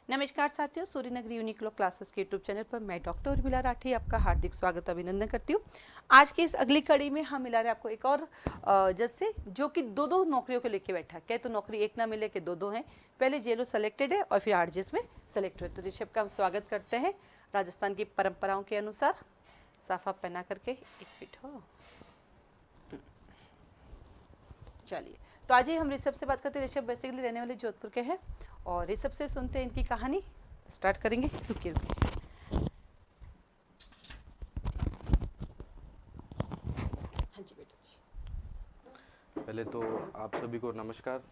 नमस्कार साथियों, Suryanagari Uniqlo classes के यूट्यूब चैनल पर मैं डॉक्टर उर्मिला राठी आपका हार्दिक स्वागत अभिनंदन करती हूँ। आज की इस अगली कड़ी में हम मिला रहे आपको एक और जज से जो कि दो नौकरियों को लेके बैठा। क्या तो नौकरी एक ना मिले कि दो हैं। पहले जेलो सेलेक्टेड है और फिर आरजेएस में सेलेक्ट हुए। तो ऋषभ का हम स्वागत करते हैं राजस्थान की परंपराओं के अनुसार। साफा पहना करके एक फिट हो। चलिए, तो आज ही हम ऋषभ से बात करते हैं। ऋषभ बेसिकली रहने वाले जोधपुर के हैं और ऋषभ से सुनते हैं इनकी कहानी। स्टार्ट करेंगे। रुकिए हाँ जी बेटा जी। पहले तो आप सभी को नमस्कार।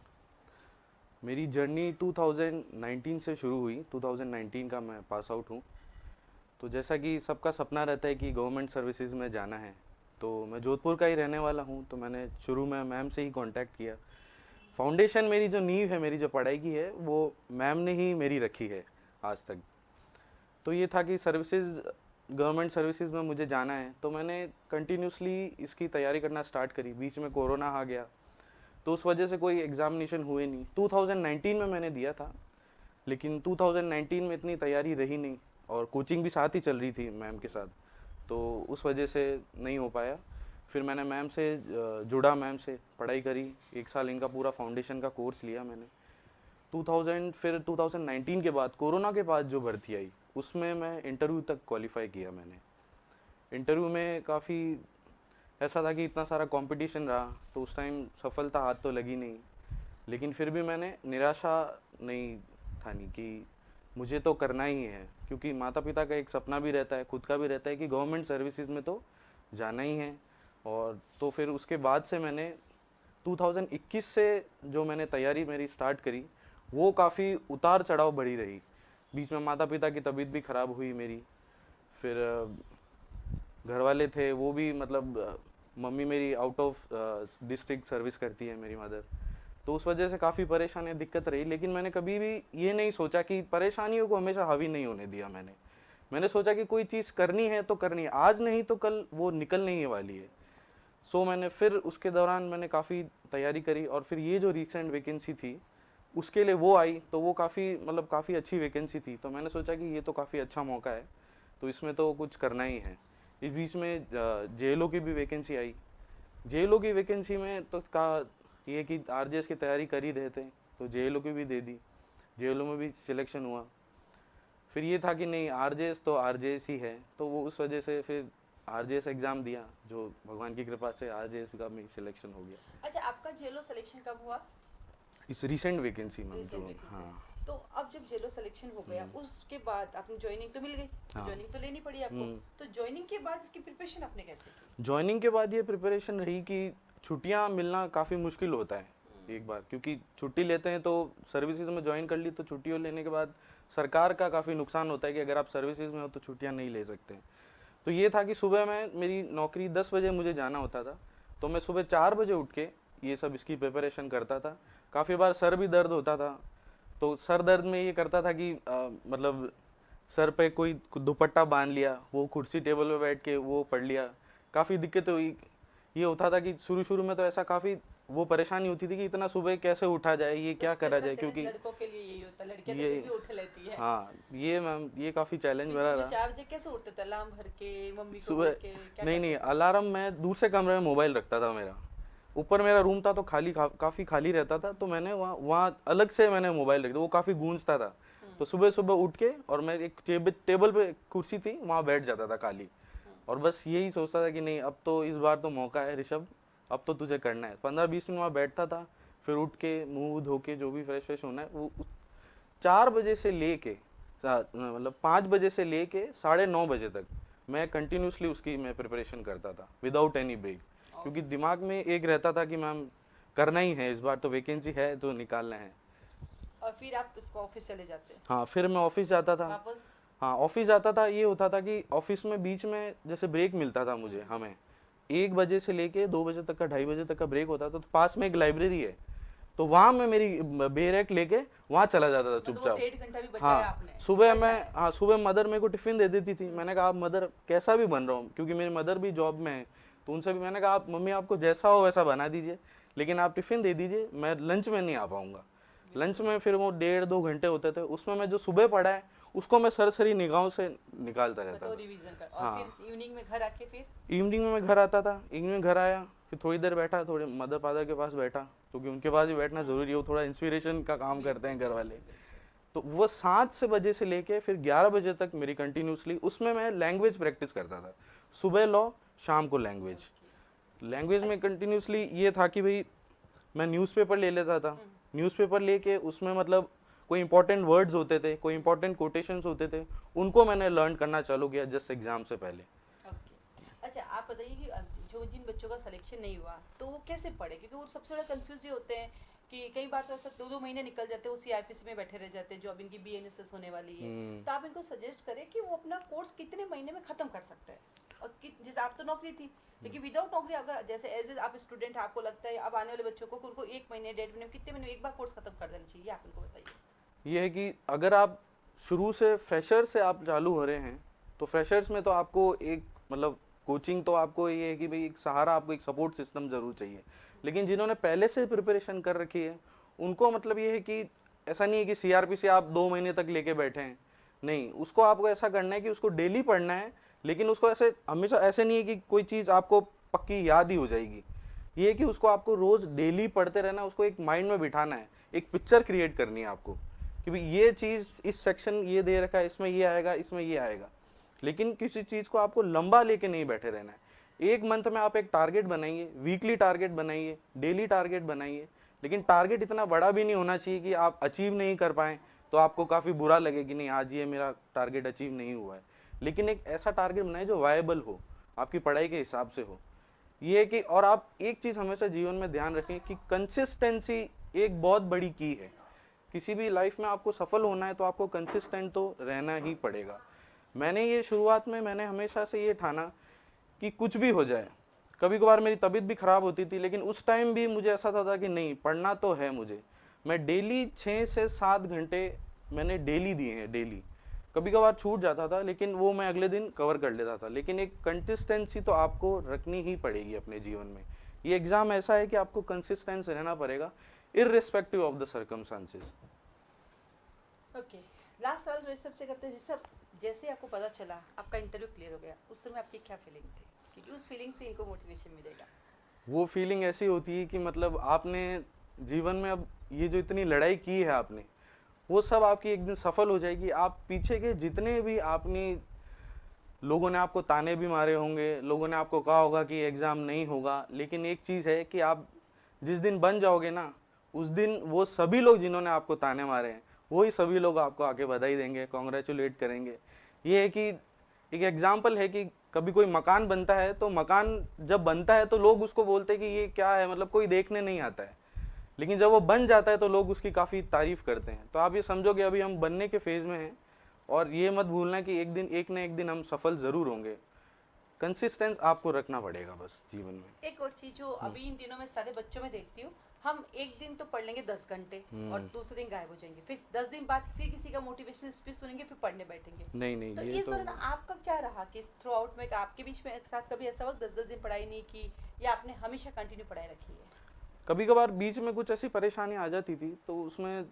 मेरी जर्नी 2019 से शुरू हुई। 2019 का मैं पास आउट हूँ। तो जैसा कि सबका सपना रहता है कि गवर्नमेंट सर्विसेज में जाना है, तो मैं जोधपुर का ही रहने वाला हूँ। तो मैंने शुरू में मैम से ही कांटेक्ट किया। फाउंडेशन मेरी जो नींव है, मेरी जो पढ़ाई की है, वो मैम ने ही मेरी रखी है आज तक। तो ये था कि सर्विसेज, गवर्नमेंट सर्विसेज में मुझे जाना है, तो मैंने कंटिन्यूसली इसकी तैयारी करना स्टार्ट करी। बीच में कोरोना आ गया, तो उस वजह से कोई एग्ज़ामिनेशन हुए नहीं। 2019 में मैंने दिया था, लेकिन 2019 में इतनी तैयारी रही नहीं और कोचिंग भी साथ ही चल रही थी मैम के साथ, तो उस वजह से नहीं हो पाया। फिर मैंने मैम से जुड़ा, मैम से पढ़ाई करी। 1 साल इनका पूरा फाउंडेशन का कोर्स लिया मैंने। फिर 2019 के बाद, कोरोना के बाद जो भर्ती आई, उसमें मैं इंटरव्यू तक क्वालिफाई किया मैंने। इंटरव्यू में काफ़ी ऐसा था कि इतना सारा कंपटीशन रहा, तो उस टाइम सफलता हाथ तो लगी नहीं, लेकिन फिर भी मैंने निराशा नहीं ठानी कि मुझे तो करना ही है, क्योंकि माता पिता का एक सपना भी रहता है, खुद का भी रहता है कि गवर्नमेंट सर्विसेज में तो जाना ही है। और तो फिर उसके बाद से मैंने 2021 से जो मैंने तैयारी मेरी स्टार्ट करी, वो काफ़ी उतार चढ़ाव बढ़ी रही। बीच में माता पिता की तबीयत भी ख़राब हुई मेरी। फिर घर वाले थे, वो भी मतलब मम्मी मेरी आउट ऑफ डिस्ट्रिक्ट सर्विस करती है, मेरी मदर। तो उस वजह से काफ़ी परेशानी दिक्कत रही, लेकिन मैंने कभी भी ये नहीं सोचा कि परेशानियों को हमेशा हावी नहीं होने दिया। मैंने सोचा कि कोई चीज़ करनी है तो करनी है, आज नहीं तो कल वो निकल नहीं वाली है। सो मैंने फिर उसके दौरान मैंने काफ़ी तैयारी करी, और फिर ये जो रिसेंट वैकेंसी थी उसके लिए वो आई, तो वो काफ़ी अच्छी वैकेंसी थी। तो मैंने सोचा कि ये तो काफ़ी अच्छा मौका है, तो इसमें तो कुछ करना ही है। इस बीच में जेएलओ की भी वैकेंसी आई। जेएलओ की वैकेंसी में तो का ये कि आरजेएस की तैयारी कर ही रहे थे, तो जेएलओ की भी दे दी। जेएलओ में भी सिलेक्शन हुआ। फिर ये था कि नहीं, आरजेएस तो आरजेएस ही है, तो वो उस वजह से फिर आरजेएस एग्ज़ाम दिया, जो भगवान की कृपा से आरजेएस का भी सिलेक्शन हो गया। अच्छा, आपका जेलो सिलेक्शन कब हुआ? इस रिसेंट वैकेंसी में रिसेंट जो, वैकेंसी। हाँ। तो अब जब जेलो सिलेक्शन हो गया, उसके बाद आपने ज्वाइनिंग तो मिल गई। हाँ। ज्वाइनिंग तो लेनी पड़ी आपको। तो ज्वाइनिंग के बाद इसकी प्रिपरेशन आपने कैसे की? ज्वाइनिंग के बाद ये प्रिपरेशन रही कि छुट्टियां मिलना काफ़ी मुश्किल होता है एक बार, क्योंकि छुट्टी लेते हैं तो सर्विसेज में ज्वाइन कर ली, तो छुट्टियों लेने के बाद सरकार का काफ़ी नुकसान होता है कि अगर आप सर्विसेज में हो तो छुट्टियां नहीं ले सकते। तो ये था कि सुबह में मेरी नौकरी 10 बजे मुझे जाना होता था, तो मैं सुबह 4 बजे उठ के ये सब इसकी प्रिपरेशन करता था। काफ़ी बार सर भी दर्द होता था, तो सर दर्द में ये करता था कि मतलब सर पे कोई दुपट्टा बांध लिया, वो कुर्सी टेबल पे बैठ के वो पढ़ लिया। काफ़ी दिक्कत हुई। ये होता था कि शुरू शुरू में तो ऐसा काफ़ी वो परेशानी होती थी कि इतना सुबह कैसे उठा जाए, ये क्या सबसे करा बड़ा जाए, चैलेंज क्योंकि लड़कों के लिए यही होता है। लड़कियां तो ये, फिर भी उठ लेती है। हाँ, ये मैम, ये काफ़ी चैलेंज फिर भरा सुबह रहा। 4 बजे कैसे उठते थे? अलार्म भर के, मम्मी को बोल सुबह के क्या नहीं करते नहीं, थे? अलार्म मैं दूसरे कमरे में मोबाइल रखता था मेरा। ऊपर मेरा रूम था तो काफ़ी खाली रहता था, तो मैंने वहाँ वहाँ अलग से मैंने मोबाइल रख दिया, वो काफ़ी गूंजता था। तो सुबह सुबह उठ के, और मैं एक टेबल पे कुर्सी थी, वहाँ बैठ जाता था खाली, और बस यही सोचता था कि नहीं, अब तो इस बार तो मौका है ऋषभ, अब तो तुझे करना है। 15-20 मिनट वहाँ बैठता था, फिर उठ के मुंह धो के जो भी फ्रेश होना है, वो 4 बजे से ले के मतलब 5 बजे से ले के 9:30 बजे तक मैं कंटिन्यूसली उसकी मैं प्रिपरेशन करता था विदाउट एनी ब्रेक, क्योंकि दिमाग में एक रहता था कि मैम करना ही है, इस बार तो वैकेंसी है तो निकालना है। और फिर आप उसको ऑफिस चले जाते? हाँ, फिर मैं ऑफिस जाता था। वापस? हाँ, ऑफिस जाता था। ये होता था कि ऑफिस में बीच में जैसे ब्रेक मिलता था मुझे, हमें 1 बजे से लेके 2 बजे तक का, 2:30 बजे तक का ब्रेक होता था। तो पास में एक लाइब्रेरी है, तो वहाँ मैं मेरी बेरेक लेके वहाँ चला जाता था मतलब वो चुपचाप। 1.5 घंटा भी बचाया हाँ, आपने सुबह पढ़ना मैं, है? हाँ, सुबह मदर मेरे को टिफ़िन दे देती थी। मैंने कहा आप मदर, कैसा भी बन रहा हूँ, क्योंकि मेरी मदर भी जॉब में है, तो उनसे भी मैंने कहा आप मम्मी, आपको जैसा हो वैसा बना दीजिए, लेकिन आप टिफ़िन दे दीजिए, मैं लंच में नहीं आ पाऊँगा। लंच में फिर वो 1.5-2 घंटे होते थे, उसमें मैं जो सुबह पढ़ा है उसको मैं सरसरी निगाहों से निकालता रहता तो था। रिवीजन कर और हाँ। फिर इवनिंग में घर आके फिर इवनिंग में मैं घर आता था, इवनिंग में घर आया, फिर थोड़ी देर बैठा, थोड़े मदर फादर के पास बैठा, क्योंकि उनके पास भी बैठना ज़रूरी है, वो थोड़ा इंस्पिरेशन का काम करते हैं घर वाले। तो वो 7 से बजे से लेके फिर 11 बजे तक मेरी कंटिन्यूसली उसमें मैं लैंग्वेज प्रैक्टिस करता था। सुबह लॉ, शाम को लैंग्वेज। लैंग्वेज में कंटिन्यूसली ये था कि भाई मैं न्यूज़पेपर ले लेता था, न्यूज़पेपर लेके उसमें मतलब कोई इंपॉर्टेंट वर्ड्स होते थे, कोई इंपॉर्टेंट कोटेशंस होते थे, उनको मैंने लर्न करना चालू किया जस्ट एग्जाम से पहले। ओके। अच्छा आप बताइए कि जो जिन बच्चों का सिलेक्शन नहीं हुआ तो वो कैसे पढ़े, क्योंकि वो सबसे बड़ा कंफ्यूज ये होते हैं कि कई बार तो ऐसा 2-2 महीने निकल जाते हैं, वो सीआरपीसी में बैठे रह जाते हैं, जो अब इनकी बीएनएसएस होने वाली है। तो आप इनको सजेस्ट करें कि वो अपना कोर्स कितने महीने में खत्म कर सकता है, और जैसे आप तो नौकरी थी, लेकिन विदाउट नौकरी अगर जैसे एज आप स्टूडेंट आपको लगता है अब आने वाले बच्चों को उनको 1 महीने 1.5 महीने कितने महीने एक बार कोर्स खत्म कर देना चाहिए, आप इनको बताइए। ये है कि अगर आप शुरू से फ्रेशर से आप चालू हो रहे हैं, तो फ्रेशर्स में तो आपको एक मतलब कोचिंग तो आपको ये है कि भाई एक सहारा, आपको एक सपोर्ट सिस्टम ज़रूर चाहिए। लेकिन जिन्होंने पहले से प्रिपरेशन कर रखी है उनको मतलब ये है कि ऐसा नहीं है कि सीआरपीसी आप 2 महीने तक लेके बैठे हैं, नहीं, उसको आपको ऐसा करना है कि उसको डेली पढ़ना है, लेकिन उसको ऐसे हमेशा ऐसे नहीं है कि कोई चीज़ आपको पक्की याद ही हो जाएगी। ये है कि उसको आपको रोज़ डेली पढ़ते रहना, उसको एक माइंड में बिठाना है, एक पिक्चर क्रिएट करनी है आपको कि भाई ये चीज़ इस सेक्शन ये दे रखा है, इसमें ये आएगा, इसमें ये आएगा। लेकिन किसी चीज़ को आपको लंबा लेके नहीं बैठे रहना है। एक मंथ में आप एक टारगेट बनाइए, वीकली टारगेट बनाइए, डेली टारगेट बनाइए, लेकिन टारगेट इतना बड़ा भी नहीं होना चाहिए कि आप अचीव नहीं कर पाएँ तो आपको काफ़ी बुरा लगे कि नहीं आज ये मेरा टारगेट अचीव नहीं हुआ है। लेकिन एक ऐसा टारगेट बनाए जो वायबल हो, आपकी पढ़ाई के हिसाब से हो। ये है कि और आप एक चीज़ हमेशा जीवन में ध्यान रखें कि कंसिस्टेंसी एक बहुत बड़ी की है। किसी भी लाइफ में आपको सफल होना है तो आपको कंसिस्टेंट तो रहना ही पड़ेगा। मैंने ये शुरुआत में मैंने हमेशा से ये ठाना कि कुछ भी हो जाए, कभी कभार मेरी तबीयत भी ख़राब होती थी, लेकिन उस टाइम भी मुझे ऐसा था कि नहीं, पढ़ना तो है मुझे। मैं डेली 6 से 7 घंटे मैंने डेली दिए हैं, डेली। कभी कभार छूट जाता था लेकिन वो मैं अगले दिन कवर कर लेता था। लेकिन एक कंसिस्टेंसी तो आपको रखनी ही पड़ेगी अपने जीवन में। ये एग्ज़ाम ऐसा है कि आपको कंसिस्टेंस रहना पड़ेगा irrespective of the circumstances. Okay. Last सवाल ऋषभ से करते हैं। ऋषभ, जैसे आपको पता चला आपका इंटरव्यू क्लियर हो गया, उस समय आपकी क्या फीलिंग थी, क्योंकि उस फीलिंग से इनको मोटिवेशन मिलेगा। वो फीलिंग ऐसी होती है कि मतलब आपने जीवन में अब ये जो इतनी लड़ाई की है आपने, वो सब आपकी एक दिन सफल हो जाएगी। आप पीछे के जितने भी आपने लोगों ने आपको ताने भी मारे होंगे, लोगों ने आपको कहा होगा कि एग्ज़ाम नहीं होगा, लेकिन एक चीज़ है कि आप जिस दिन बन जाओगे ना, उस दिन वो सभी लोग जिन्होंने आपको ताने मारे हैं वही सभी लोग आपको आके बधाई देंगे, कॉन्ग्रेचुलेट करेंगे। ये है कि एक एग्जाम्पल है कि कभी कोई मकान बनता है तो मकान जब बनता है तो लोग उसको बोलते हैं कि ये क्या है, मतलब कोई देखने नहीं आता है, लेकिन जब वो बन जाता है तो लोग उसकी काफ़ी तारीफ़ करते हैं। तो आप ये समझो कि अभी हम बनने के फेज़ में हैं, और ये मत भूलना कि एक ना एक दिन हम सफल ज़रूर होंगे। कंसिस्टेंस आपको रखना पड़ेगा बस जीवन में। एक और चीज जो अभी इन दिनों में सारे बच्चों में देखती हूँ, हम एक दिन तो पढ़ लेंगे 10 घंटे और दूसरे दिन गायब हो जाएंगे, फिर 10 दिन बाद फिर किसी का मोटिवेशनल स्पीच सुनेंगे, फिर पढ़ने बैठेंगे। नहीं तो ये इस तो दौरान आपका क्या रहा कि थ्रू आउट में आपके बीच में एक साथ कभी ऐसा वक्त 10-10 दिन पढ़ाई नहीं की, या आपने हमेशा कंटिन्यू पढ़ाई रखी है? कभी कभार बीच में कुछ ऐसी परेशानी आ जाती थी तो उसमें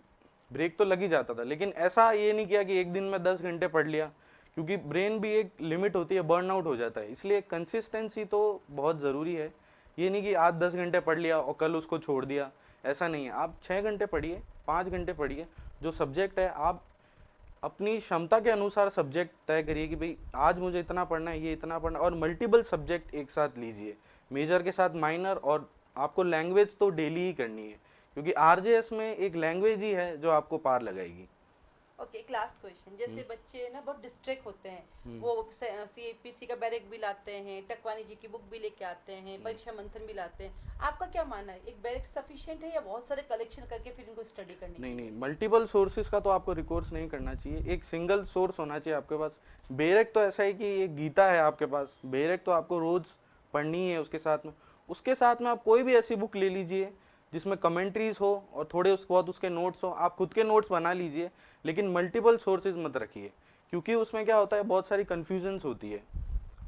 ब्रेक तो लग ही जाता था, लेकिन ऐसा ये नहीं किया कि एक दिन में 10 घंटे पढ़ लिया, क्योंकि ब्रेन भी एक लिमिट होती है, बर्न आउट हो जाता है। इसलिए कंसिस्टेंसी तो बहुत ज़रूरी है। ये नहीं कि आज 10 घंटे पढ़ लिया और कल उसको छोड़ दिया, ऐसा नहीं है। आप 6 घंटे पढ़िए, 5 घंटे पढ़िए, जो सब्जेक्ट है आप अपनी क्षमता के अनुसार सब्जेक्ट तय करिए कि भाई आज मुझे इतना पढ़ना है, ये इतना पढ़ना है, और मल्टीपल सब्जेक्ट एक साथ लीजिए, मेजर के साथ माइनर। और आपको लैंग्वेज तो डेली ही करनी है, क्योंकि आरजेएस में एक लैंग्वेज ही है जो आपको पार लगाएगी। ओके, एक लास्ट क्वेश्चन। जैसे बच्चे ना बहुत डिस्ट्रैक्ट होते हैं, वो सीपीसी का बैरक भी लाते हैं, टकवानी जी की बुक भी लेके आते हैं, परीक्षा मंथन भी लाते हैं। आपका क्या मानना है, एक बैरक सफिशिएंट है या बहुत सारे कलेक्शन करके फिर इनको स्टडी करनी चाहिए? नहीं, मल्टीपल सोर्सेज का तो आपको रिकोर्स नहीं करना चाहिए, एक सिंगल सोर्स होना चाहिए आपके पास। बेरक तो ऐसा है कि ये गीता है आपके पास, बेरक तो आपको रोज़ पढ़नी है। उसके साथ में आप कोई भी ऐसी बुक ले लीजिए जिसमें कमेंट्रीज हो और थोड़े उसके बाद उसके नोट्स हो, आप खुद के नोट्स बना लीजिए, लेकिन मल्टीपल सोर्सेज मत रखिए, क्योंकि उसमें क्या होता है, बहुत सारी कन्फ्यूजन्स होती है।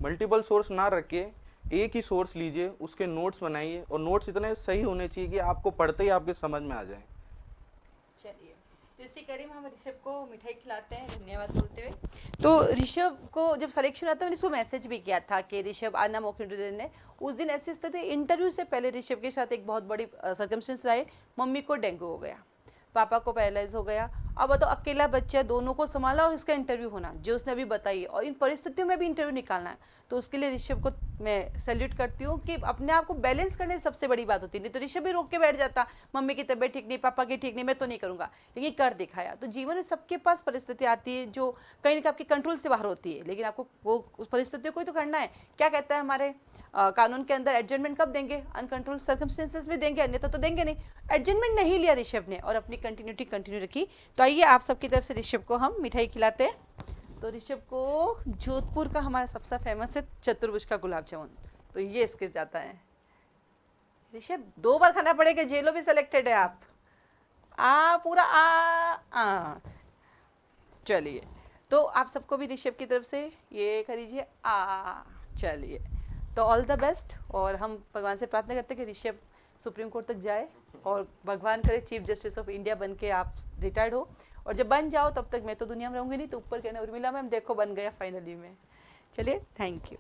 मल्टीपल सोर्स ना रखिए, एक ही सोर्स लीजिए, उसके नोट्स बनाइए, और नोट्स इतने सही होने चाहिए कि आपको पढ़ते ही आपके समझ में आ जाए। चलिए, तो इसी कड़ी में हम ऋषभ को मिठाई खिलाते हैं धन्यवाद बोलते हुए। तो ऋषभ को जब सिलेक्शन आता मैंने इसको मैसेज भी किया था कि ऋषभ आना मॉक इंटरव्यू देने। उस दिन ऐसी स्थिति, इंटरव्यू से पहले ऋषभ के साथ एक बहुत बड़ी सर्कमस्टेंस आए। मम्मी को डेंगू हो गया, पापा को पैरालाइज हो गया। अब तो अकेला बच्चा, दोनों को संभाला और इसका इंटरव्यू होना जो उसने अभी बताई, और इन परिस्थितियों में भी इंटरव्यू निकालना है। तो उसके लिए ऋषभ को मैं सैल्यूट करती हूँ कि अपने आप को बैलेंस करने से सबसे बड़ी बात होती है। नहीं तो ऋषभ भी रोक के बैठ जाता, मम्मी की तबीयत ठीक नहीं, पापा की ठीक नहीं, मैं तो नहीं करूँगा, लेकिन कर दिखाया। तो जीवन में सबके पास परिस्थिति आती है जो कहीं ना कहीं आपके कंट्रोल से बाहर होती है, लेकिन आपको वो उस परिस्थितियों को ही तो करना है। क्या कहता है हमारे कानून के अंदर, एडजमेंट कब देंगे? अनकंट्रोल सर्कमस्टेंसेस में देंगे, अन्यथा तो देंगे नहीं। एडजमेंट नहीं लिया ऋषभ ने और अपनी कंटिन्यूटी कंटिन्यू रखी। तो आइए आप सबकी तरफ से ऋषभ को हम मिठाई खिलाते हैं। तो ऋषभ को जोधपुर का हमारा सबसे फेमस है चतुर्भुज का गुलाब जामुन, तो ये इसके जाता है। ऋषभ 2 बार खाना पड़ेगा, जेलो भी सिलेक्टेड है आप। पूरा आ चलिए, तो आप सबको भी ऋषभ की तरफ से ये करीजिए चलिए, तो ऑल द बेस्ट। और हम भगवान से प्रार्थना करते हैं कि ऋषभ सुप्रीम कोर्ट तक जाए और भगवान करे चीफ जस्टिस ऑफ इंडिया बन के आप रिटायर्ड हो। और जब बन जाओ तब तक मैं तो दुनिया में रहूंगी नहीं, तो ऊपर कहना उर्मिला मैम देखो बन गया फाइनली में। चलिए, थैंक यू।